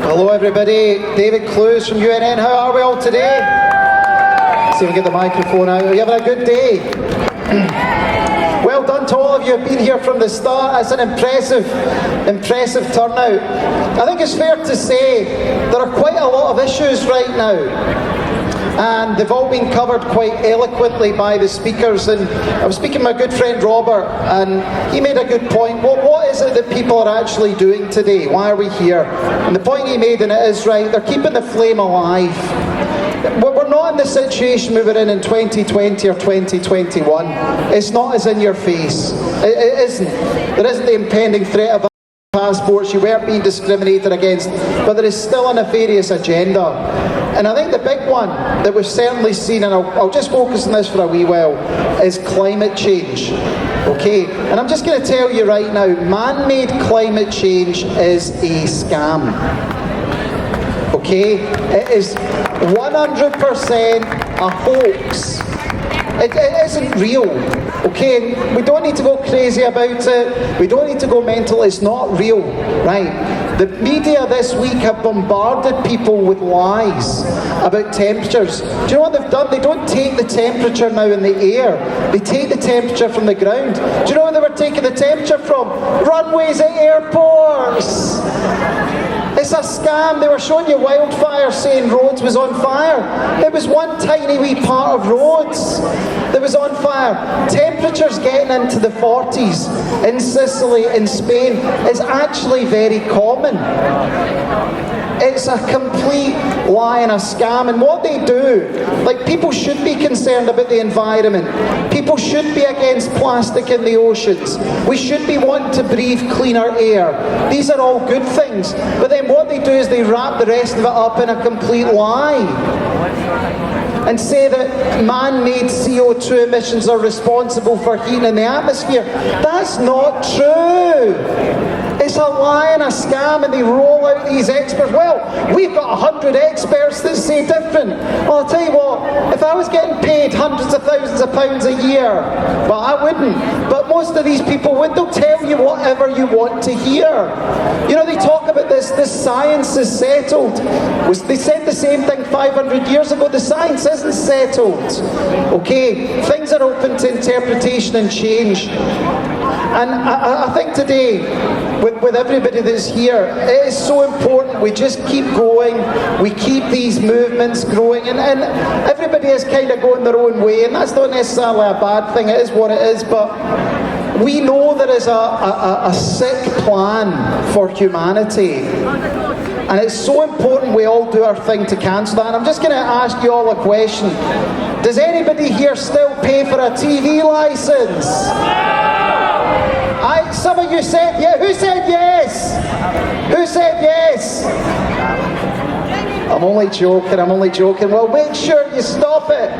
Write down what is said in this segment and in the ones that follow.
Hello everybody, David Clews from UNN. How are we all today? See if we get the microphone out. Are you having a good day? Well done to all of you who've been here from the start. That's an impressive turnout. I think it's fair to say there are quite a lot of issues right now. And they've all been covered quite eloquently by the speakers. And I was speaking to my good friend Robert, and he made a good point. Well, what is it that people are actually doing today? Why are we here? And the point he made, and it is right, they're keeping the flame alive. We're not in the situation we were in 2020 or 2021. It's not as in your face. It isn't. There isn't the impending threat of passports. You weren't being discriminated against, but there is still a nefarious agenda. And I think the big one that we've certainly seen, and I'll just focus on this for a wee while, is climate change. Okay, and I'm just going to tell you right now, man-made climate change is a scam. Okay, it is 100% a hoax. It isn't real, okay? We don't need to go crazy about it. We don't need to go mental. It's not real, right? The media this week have bombarded people with lies about temperatures. Do you know what they've done? They don't take the temperature now in the air. They take the temperature from the ground. Do you know where they were taking the temperature from? Runways at airports. It's a scam. They were showing you wildfires saying Rhodes was on fire. It was one tiny wee part of Rhodes that was on fire. Temperatures getting into the 40s in Sicily, in Spain, is actually very common. It's a complete lie and a scam. And what they do, like, people should be concerned about the environment. People should be against plastic in the oceans. We should be wanting to breathe cleaner air. These are all good things. But then what they do is they wrap the rest of it up in a complete lie and say that man-made CO2 emissions are responsible for heating in the atmosphere. That's not true. It's a lie and a scam, and they roll out these experts. Well, we've got 100 experts that say different. Well, I'll tell you what, if I was getting paid hundreds of thousands of pounds a year, well, I wouldn't. But most of these people would. They'll tell you whatever you want to hear. You know, they talk about this science is settled. They said the same thing 500 years ago. The science isn't settled. Okay, things are open to interpretation and change. And I think today, with everybody that's here, it is so important we just keep going, we keep these movements growing, and everybody is kind of going their own way, and that's not necessarily a bad thing, it is what it is, but we know there is a sick plan for humanity. And it's so important we all do our thing to cancel that. And I'm just going to ask you all a question. Does anybody here still pay for a TV licence? Some of you said yes. Who said yes? Who said yes? I'm only joking. Well, make sure you stop it,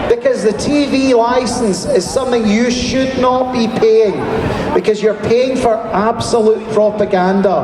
because the TV licence is something you should not be paying, because you're paying for absolute propaganda.